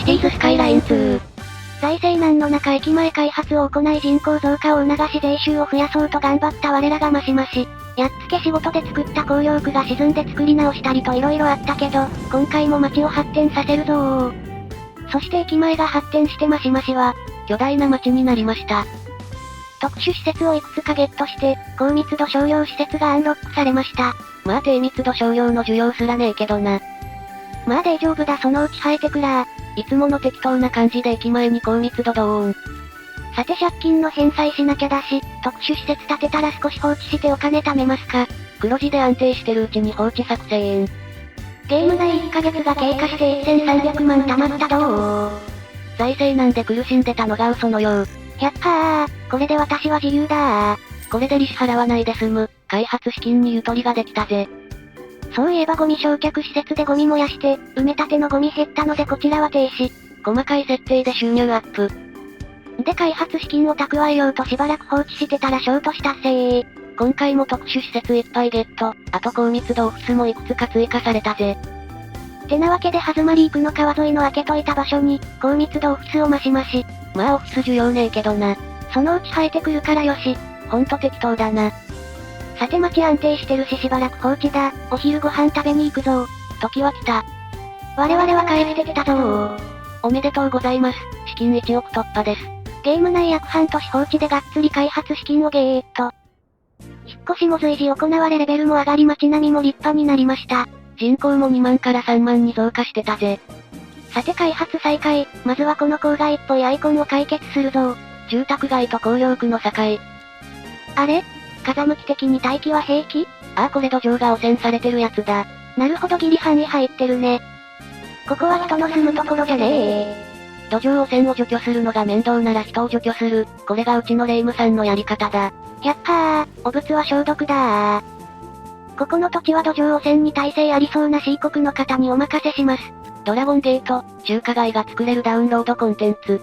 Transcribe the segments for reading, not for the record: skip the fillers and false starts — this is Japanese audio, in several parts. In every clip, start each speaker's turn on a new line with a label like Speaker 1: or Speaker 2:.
Speaker 1: ティーズスカイライン2。
Speaker 2: 財政難の中駅前開発を行い人口増加を促し税収を増やそうと頑張った我らがマシマシ。やっつけ仕事で作った公領区が沈んで作り直したりと色々あったけど、今回も街を発展させるぞー。そして駅前が発展してマシマシは、
Speaker 1: 巨大な街になりました。
Speaker 2: 特殊施設をいくつかゲットして、高密度商業施設がアンロックされました。
Speaker 1: まあ低密度商業の需要すらねえけどな。
Speaker 2: まあ大丈夫だそのうち生えてくら
Speaker 1: いつもの適当な感じで駅前に高密度ドーン。
Speaker 2: さて借金の返済しなきゃだし、特殊施設建てたら少し放置してお金貯めますか。
Speaker 1: 黒字で安定してるうちに放置作戦。
Speaker 2: ゲーム内1ヶ月が経過して1300万貯まったどう。
Speaker 1: 財政難で苦しんでたのが嘘のよう。
Speaker 2: やっはー、これで私は自由だー。
Speaker 1: これで利子払わないで済む、開発資金にゆとりができたぜ。
Speaker 2: そういえばゴミ焼却施設でゴミ燃やして、埋め立てのゴミ減ったのでこちらは停止。
Speaker 1: 細かい設定で収入アップ。
Speaker 2: で開発資金を蓄えようとしばらく放置してたらショートしたせ
Speaker 1: 今回も特殊施設いっぱいゲット、あと高密度オフィスもいくつか追加されたぜ。
Speaker 2: てなわけでハズマリークの川沿いの開けといた場所に、高密度オフィスをマシマシ。
Speaker 1: まあオフィス需要ねえけどな。
Speaker 2: そのうち生えてくるからよし。
Speaker 1: ほんと適当だな。
Speaker 2: さて街安定してるししばらく放置だ。お昼ご飯食べに行くぞ。
Speaker 1: 時は来た。
Speaker 2: 我々は帰ってきたぞー。
Speaker 1: おめでとうございます。資金1億突破です。
Speaker 2: ゲーム内約半年放置でがっつり開発資金をゲーッと。引っ越しも随時行われレベルも上がり街並みも立派になりました。
Speaker 1: 人口も2万から3万に増加してたぜ。
Speaker 2: さて開発再開、まずはこの郊外っぽいアイコンを解決するぞ。
Speaker 1: 住宅街と公領区の境。
Speaker 2: あれ？風向き的に大気は平気？
Speaker 1: ああこれ土壌が汚染されてるやつだ。
Speaker 2: なるほどギリ範囲入ってるね。ここは人の住むところじゃねえ。
Speaker 1: 土壌汚染を除去するのが面倒なら人を除去する。これがうちのレイムさんのやり方だ。
Speaker 2: やっはー、汚物は消毒だー。ここの土地は土壌汚染に耐性ありそうな C 国の方にお任せします。
Speaker 1: ドラゴンゲート、中華街が作れるダウンロードコンテンツ。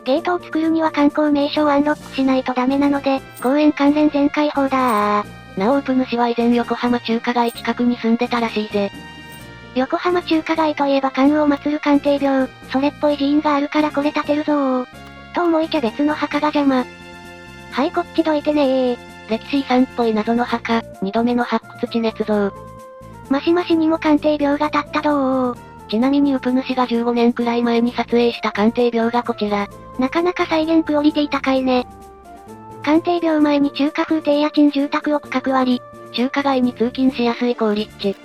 Speaker 2: ゲートを作るには観光名所をアンロックしないとダメなので、公園関連全開放だー。
Speaker 1: なおオープ主は以前横浜中華街近くに住んでたらしいぜ。
Speaker 2: 横浜中華街といえば関羽を祀る関帝廟、それっぽい寺院があるからこれ建てるぞー。と思いきや別の墓が邪魔。はいこっちどいてねー。
Speaker 1: 歴史遺産っぽい謎の墓、2度目の発掘地捏造。
Speaker 2: マシマシにも関帝廟が建ったどー。
Speaker 1: ちなみにウプ主が15年くらい前に撮影した関帝廟がこちら。
Speaker 2: なかなか再現クオリティ高いね。関帝廟前に中華風低家賃住宅を区画割り。
Speaker 1: 中華街に通勤しやすい好立地。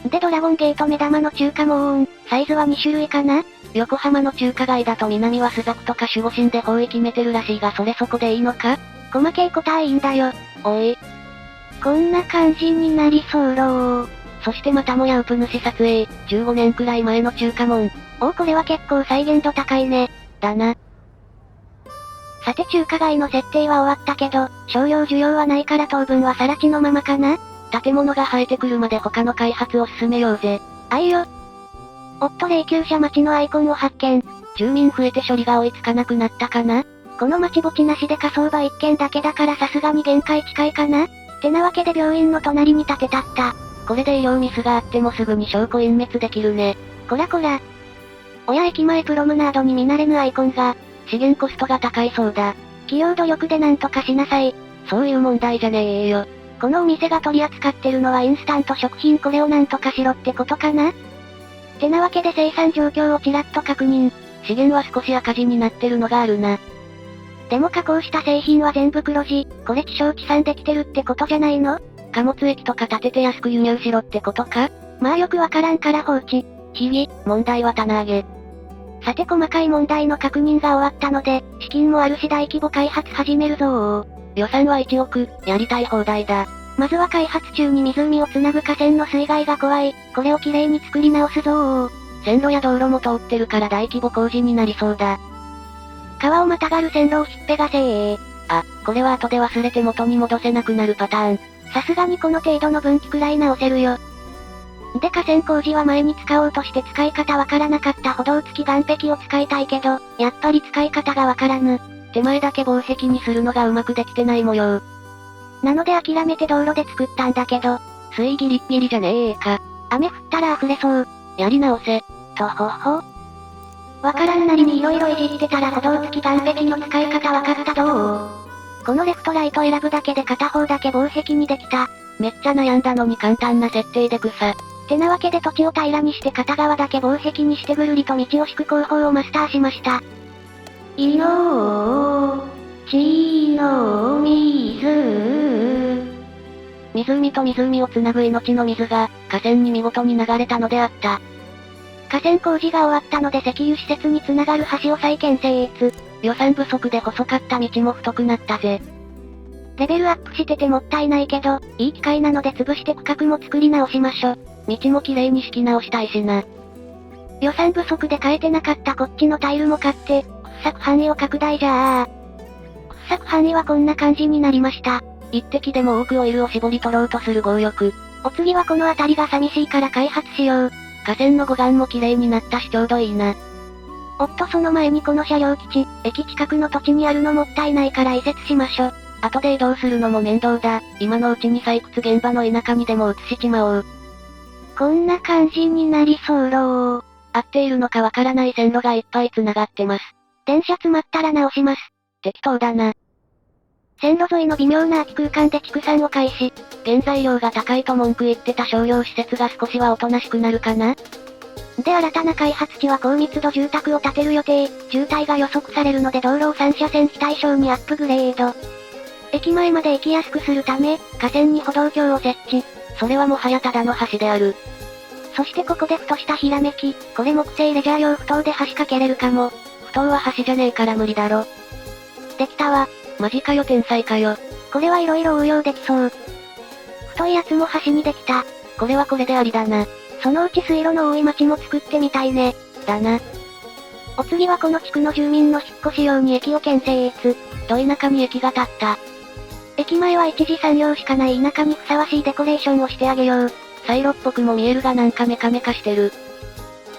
Speaker 2: でドラゴンゲート目玉の中華モーン、サイズは2種類かな？
Speaker 1: 横浜の中華街だと南は朱雀とか守護神で方位決めてるらしいがそれそこでいいのか？
Speaker 2: 細けいことはいいんだよ。
Speaker 1: おい。
Speaker 2: こんな感じになりそうろー。
Speaker 1: そしてまたもやウプ主撮影、15年くらい前の中華門。
Speaker 2: おこれは結構再現度高いね。
Speaker 1: だな。
Speaker 2: さて中華街の設定は終わったけど、商用需要はないから当分は更地のままかな？
Speaker 1: 建物が生えてくるまで他の開発を進めようぜ。
Speaker 2: あいよ。おっと霊柩車町のアイコンを発見。
Speaker 1: 住民増えて処理が追いつかなくなったかな？
Speaker 2: この町墓地なしで火葬場1軒だけだからさすがに限界近いかな？てなわけで病院の隣に建てたった。
Speaker 1: これで医療ミスがあってもすぐに証拠隠滅できるね。
Speaker 2: こらこら。おや駅前プロムナードに見慣れぬアイコンが。
Speaker 1: 資源コストが高いそうだ。
Speaker 2: 企業努力でなんとかしなさい。
Speaker 1: そういう問題じゃねえよ。
Speaker 2: このお店が取り扱ってるのはインスタント食品これをなんとかしろってことかな？てなわけで生産状況をちらっと確認。
Speaker 1: 資源は少し赤字になってるのがあるな。
Speaker 2: でも加工した製品は全部黒字。これ地消地産できてるってことじゃないの？
Speaker 1: 貨物駅とか建てて安く輸入しろってことか？
Speaker 2: まあよくわからんから放置。
Speaker 1: ひぎ、問題は棚上げ。
Speaker 2: さて細かい問題の確認が終わったので、資金もあるし大規模開発始めるぞー。
Speaker 1: 予算は1億、やりたい放題だ。
Speaker 2: まずは開発中に湖をつなぐ河川の水害が怖い。これをきれいに作り直すぞー。
Speaker 1: 線路や道路も通ってるから大規模工事になりそうだ。
Speaker 2: 川をまたがる線路をひっぺがせー。
Speaker 1: あ、これは後で忘れて元に戻せなくなるパターン。
Speaker 2: さすがにこの程度の分岐くらい直せるよ。で河川工事は前に使おうとして使い方わからなかった歩道付き岸壁を使いたいけど、やっぱり使い方がわからぬ。
Speaker 1: 手前だけ防壁にするのがうまくできてない模様。
Speaker 2: なので諦めて道路で作ったんだけど、
Speaker 1: 水ギリッギリじゃねえか。
Speaker 2: 雨降ったら溢れそう。
Speaker 1: やり直せ。
Speaker 2: とほほ。わからんなりに色々いじってたら歩道付き岸壁の使い方わかったどう？このレフトライト選ぶだけで片方だけ防壁にできた。
Speaker 1: めっちゃ悩んだのに簡単な設定で草。
Speaker 2: てなわけで土地を平らにして片側だけ防壁にしてぐるりと道を敷く工法をマスターしました。いのちの水。
Speaker 1: 湖と湖をつなぐ命の水が、河川に見事に流れたのであった。
Speaker 2: 河川工事が終わったので石油施設につながる橋を再建成立。
Speaker 1: 予算不足で細かった道も太くなったぜ。
Speaker 2: レベルアップしててもったいないけど、いい機会なので潰して区画も作り直しましょ。
Speaker 1: 道も綺麗に敷き直したいしな。
Speaker 2: 予算不足で変えてなかったこっちのタイルも買って、掘削範囲を拡大じゃあ。掘削範囲はこんな感じになりました。
Speaker 1: 一滴でも多くオイルを絞り取ろうとする強欲。
Speaker 2: お次はこの辺りが寂しいから開発しよう。
Speaker 1: 河川の護岸も綺麗になったしちょうどいいな。
Speaker 2: おっとその前にこの車両基地、駅近くの土地にあるのもったいないから移設しましょ。
Speaker 1: 後で移動するのも面倒だ。今のうちに採掘現場の田舎にでも移しちまおう。
Speaker 2: こんな感じになりそうろう。
Speaker 1: 合っているのかわからない線路がいっぱい繋がってます。
Speaker 2: 電車詰まったら直します。
Speaker 1: 適当だな。
Speaker 2: 線路沿いの微妙な空き空間で畜産を開始。
Speaker 1: 原材料が高いと文句言ってた商業施設が少しはおとなしくなるかな？
Speaker 2: で新たな開発地は高密度住宅を建てる予定。渋滞が予測されるので道路を3車線非対称にアップグレード。駅前まで行きやすくするため、河川に歩道橋を設置。
Speaker 1: それはもはやただの橋である。
Speaker 2: そしてここでふとしたひらめき。これ木製レジャー用不当で橋かけれるかも。
Speaker 1: 不当は橋じゃねえから無理だろ。
Speaker 2: できたわ。
Speaker 1: マジかよ天才かよ。
Speaker 2: これは色々応用できそう。太いやつも橋にできた。
Speaker 1: これはこれでありだな。
Speaker 2: そのうち水路の多い町も作ってみたいね。
Speaker 1: だな。
Speaker 2: お次はこの地区の住民の引っ越し用に駅を建設。
Speaker 1: ど田舎に駅が建った。
Speaker 2: 駅前は一次産業しかない田舎にふさわしいデコレーションをしてあげよう。
Speaker 1: サイロっぽくも見えるがなんかメカメカしてる。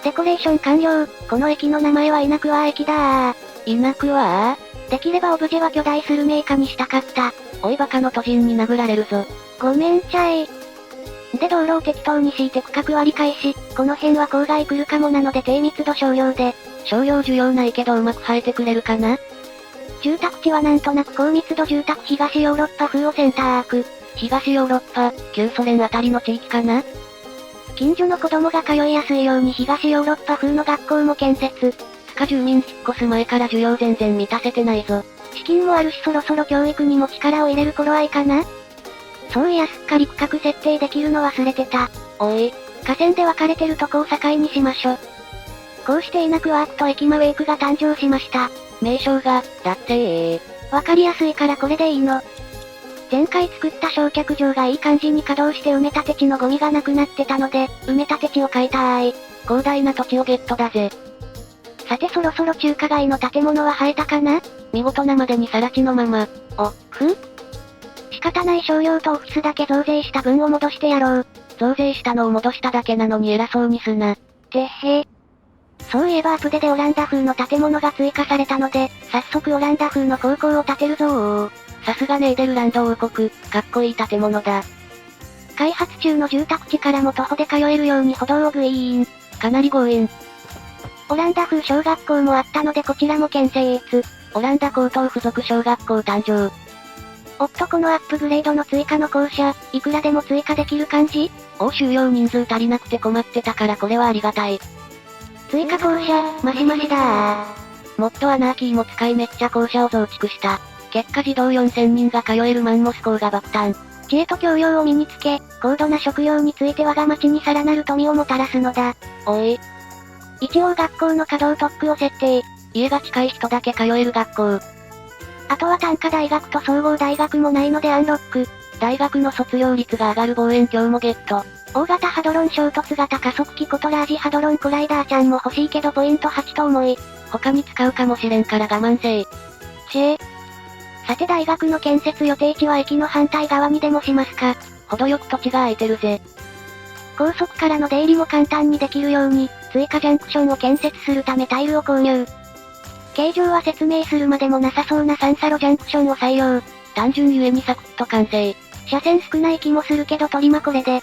Speaker 2: デコレーション完了。この駅の名前は稲桑駅だー。
Speaker 1: 稲桑？
Speaker 2: できればオブジェは巨大スルメイカにしたかった。
Speaker 1: おいバカの都人に殴られるぞ。
Speaker 2: ごめんちゃい。で道路を適当に敷いて区画割り返し、この辺は郊外来るかもなので低密度商用で。
Speaker 1: 商用需要ないけどうまく生えてくれるかな？
Speaker 2: 住宅地はなんとなく高密度住宅東ヨーロッパ風を選択。
Speaker 1: 東ヨーロッパ、旧ソ連あたりの地域かな？
Speaker 2: 近所の子供が通いやすいように東ヨーロッパ風の学校も建設。
Speaker 1: つか住民引っ越す前から需要全然満たせてないぞ。
Speaker 2: 資金もあるしそろそろ教育にも力を入れる頃合いかな？そういやすっかり区画設定できるの忘れてた。
Speaker 1: おい。
Speaker 2: 河川で分かれてるとこを境にしましょ。こうして稲桑区と駅間ウェイクが誕生しました。
Speaker 1: 名称が、だって
Speaker 2: わかりやすいからこれでいいの。前回作った焼却場がいい感じに稼働して埋め立て地のゴミがなくなってたので、埋め立て地を買いたーい。
Speaker 1: 広大な土地をゲットだぜ。
Speaker 2: さてそろそろ中華街の建物は生えたかな？
Speaker 1: 見事なまでに更地のまま。
Speaker 2: 仕方ない商用とオフィスだけ増税した分を戻してやろう。
Speaker 1: 増税したのを戻しただけなのに偉そうにすな。
Speaker 2: てへ。そういえばアプデでオランダ風の建物が追加されたので、早速オランダ風の高校を建てるぞー。
Speaker 1: さすがネーデルランド王国、かっこいい建物だ。
Speaker 2: 開発中の住宅地からも徒歩で通えるように歩道をグイーン。
Speaker 1: かなり強引。
Speaker 2: オランダ風小学校もあったのでこちらも建設。
Speaker 1: オランダ高等附属小学校誕生。
Speaker 2: おっとこのアップグレードの追加の校舎、いくらでも追加できる感じ？
Speaker 1: 収容人数足りなくて困ってたからこれはありがたい。
Speaker 2: 追加校舎、マシマシだー。
Speaker 1: もっとアナーキーも使いめっちゃ校舎を増築した。結果児童4000人が通えるマンモス校が爆誕。
Speaker 2: 知恵と教養を身につけ、高度な職業について我が町にさらなる富をもたらすのだ。
Speaker 1: おい。
Speaker 2: 一応学校の稼働特区を設定。
Speaker 1: 家が近い人だけ通える学校。
Speaker 2: あとは単科大学と総合大学もないのでアンロック。
Speaker 1: 大学の卒業率が上がる望遠鏡もゲット。
Speaker 2: 大型ハドロン衝突型加速器コトラージハドロンコライダーちゃんも欲しいけどポイント8と重い。
Speaker 1: 他に使うかもしれんから我慢せい。
Speaker 2: さて大学の建設予定地は駅の反対側にでもしますか。
Speaker 1: 程よく土地が空いてるぜ。
Speaker 2: 高速からの出入りも簡単にできるように、追加ジャンクションを建設するためタイルを購入。形状は説明するまでもなさそうな3サロジャンクションを採用。
Speaker 1: 単純ゆえにサクッと完成。
Speaker 2: 車線少ない気もするけど取りまこれで。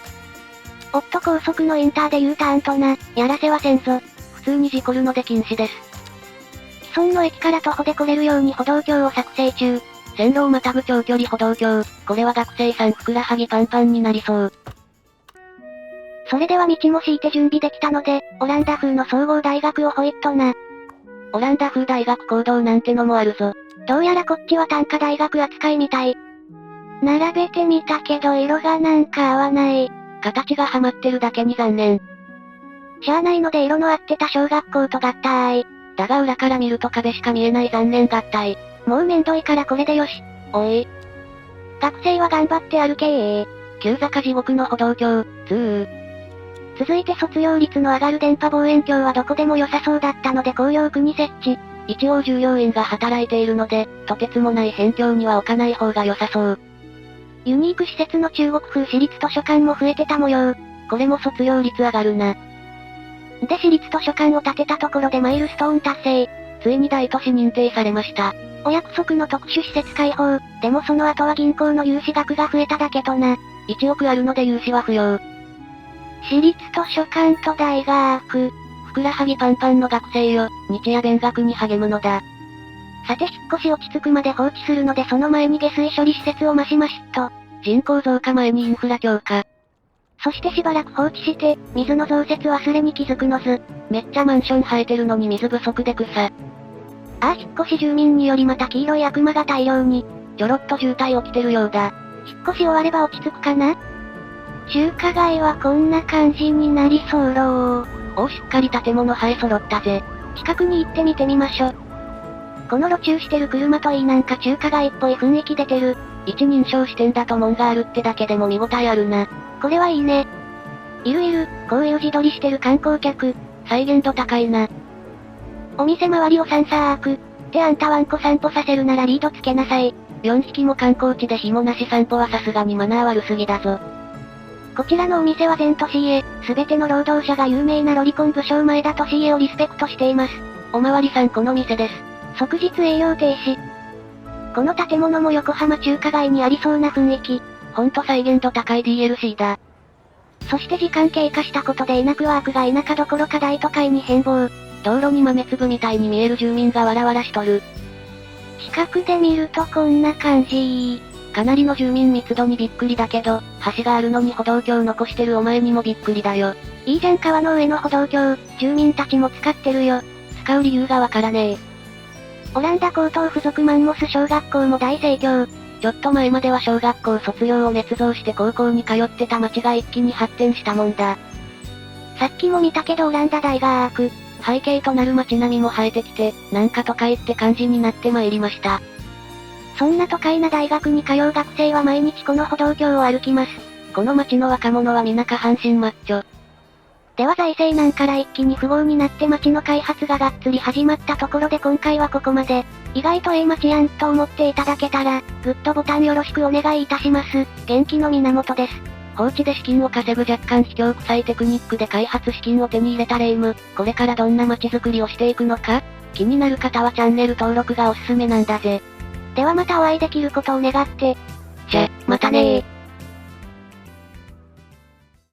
Speaker 2: おっと高速のインターで U ターンとな、やらせはせんぞ。
Speaker 1: 普通に事故るので禁止です。
Speaker 2: 村の駅から徒歩で来れるように歩道橋を作成中。
Speaker 1: 線路をまたぐ長距離歩道橋。これは学生さんふくらはぎパンパンになりそう。
Speaker 2: それでは道も敷いて準備できたので、オランダ風の総合大学をほいっとな。
Speaker 1: オランダ風大学講堂なんてのもあるぞ。
Speaker 2: どうやらこっちは単科大学扱いみたい。並べてみたけど色がなんか合わない。
Speaker 1: 形がはまってるだけに残念。
Speaker 2: しゃあないので色の合ってた小学校と合体。
Speaker 1: だが裏から見ると壁しか見えない残念合体。
Speaker 2: もうめんどいからこれでよし。
Speaker 1: おい。
Speaker 2: 学生は頑張って歩けー。
Speaker 1: 急坂地獄の歩道橋、
Speaker 2: 続いて卒業率の上がる電波望遠鏡はどこでも良さそうだったので公用区に設置。
Speaker 1: 一応従業員が働いているので、とてつもない辺境には置かない方が良さそう。
Speaker 2: ユニーク施設の中国風私立図書館も増えてた模様。
Speaker 1: これも卒業率上がるな。
Speaker 2: で私立図書館を建てたところでマイルストーン達成。
Speaker 1: ついに大都市認定されました。
Speaker 2: お約束の特殊施設開放。でもその後は銀行の融資額が増えただけとな。
Speaker 1: 1億あるので融資は不要。
Speaker 2: 私立図書館と大学。
Speaker 1: ふくらはぎパンパンの学生よ、日夜勉学に励むのだ。
Speaker 2: さて引っ越し落ち着くまで放置するのでその前に下水処理施設を増しましと。
Speaker 1: 人口増加前にインフラ強化。
Speaker 2: そしてしばらく放置して、水の増設忘れに気づくのず。
Speaker 1: めっちゃマンション生えてるのに水不足で草。
Speaker 2: ああ引っ越し住民によりまた黄色い悪魔が大量に。
Speaker 1: ちょろっと渋滞起きてるようだ。
Speaker 2: 引っ越し終われば落ち着くかな？中華街はこんな感じになりそうろ
Speaker 1: おおしっかり建物生え揃ったぜ。
Speaker 2: 近くに行ってみてみましょ。この路駐してる車といいなんか中華街っぽい雰囲気出てる。
Speaker 1: 一人称視点だと門があるってだけでも見応えあるな。
Speaker 2: これはいいね。いる、こういう自撮りしてる観光客。
Speaker 1: 再現度高いな。
Speaker 2: お店周りを散策。ってあんたワンコ散歩させるならリードつけなさい。
Speaker 1: 4匹も観光地で紐なし散歩はさすがにマナー悪すぎだぞ。
Speaker 2: こちらのお店は全都市へ、すべての労働者が有名なロリコン武将前田都市へをリスペクトしています。
Speaker 1: おまわりさんこの店です。
Speaker 2: 即日営業停止。この建物も横浜中華街にありそうな雰囲気。
Speaker 1: ほんと再現度高い DLC だ。
Speaker 2: そして時間経過したことでイナクワークが田舎どころか大都会に変貌。
Speaker 1: 道路に豆粒みたいに見える住民がわらわらしとる。
Speaker 2: 近くで見るとこんな感じ。
Speaker 1: かなりの住民密度にびっくりだけど、橋があるのに歩道橋残してるお前にもびっくりだよ。
Speaker 2: いいじゃん川の上の歩道橋、住民たちも使ってるよ。
Speaker 1: 使う理由がわからねえ。
Speaker 2: オランダ高等附属マンモス小学校も大盛況。
Speaker 1: ちょっと前までは小学校卒業を捏造して高校に通ってた町が一気に発展したもんだ。
Speaker 2: さっきも見たけどオランダ大学。
Speaker 1: 背景となる街並みも生えてきて、なんか都会って感じになってまいりました。
Speaker 2: そんな都会な大学に通う学生は毎日この歩道橋を歩きます。
Speaker 1: この町の若者は皆下半身マッチョ。
Speaker 2: では財政難から一気に富豪になって街の開発ががっつり始まったところで今回はここまで。意外と街やんと思っていただけたら、グッドボタンよろしくお願いいたします。元気の源です。
Speaker 1: 放置で資金を稼ぐ若干卑怯臭いテクニックで開発資金を手に入れたレイム。これからどんな街づくりをしていくのか気になる方はチャンネル登録がおすすめなんだぜ。
Speaker 2: ではまたお会いできることを願って。
Speaker 1: じゃ、またねー。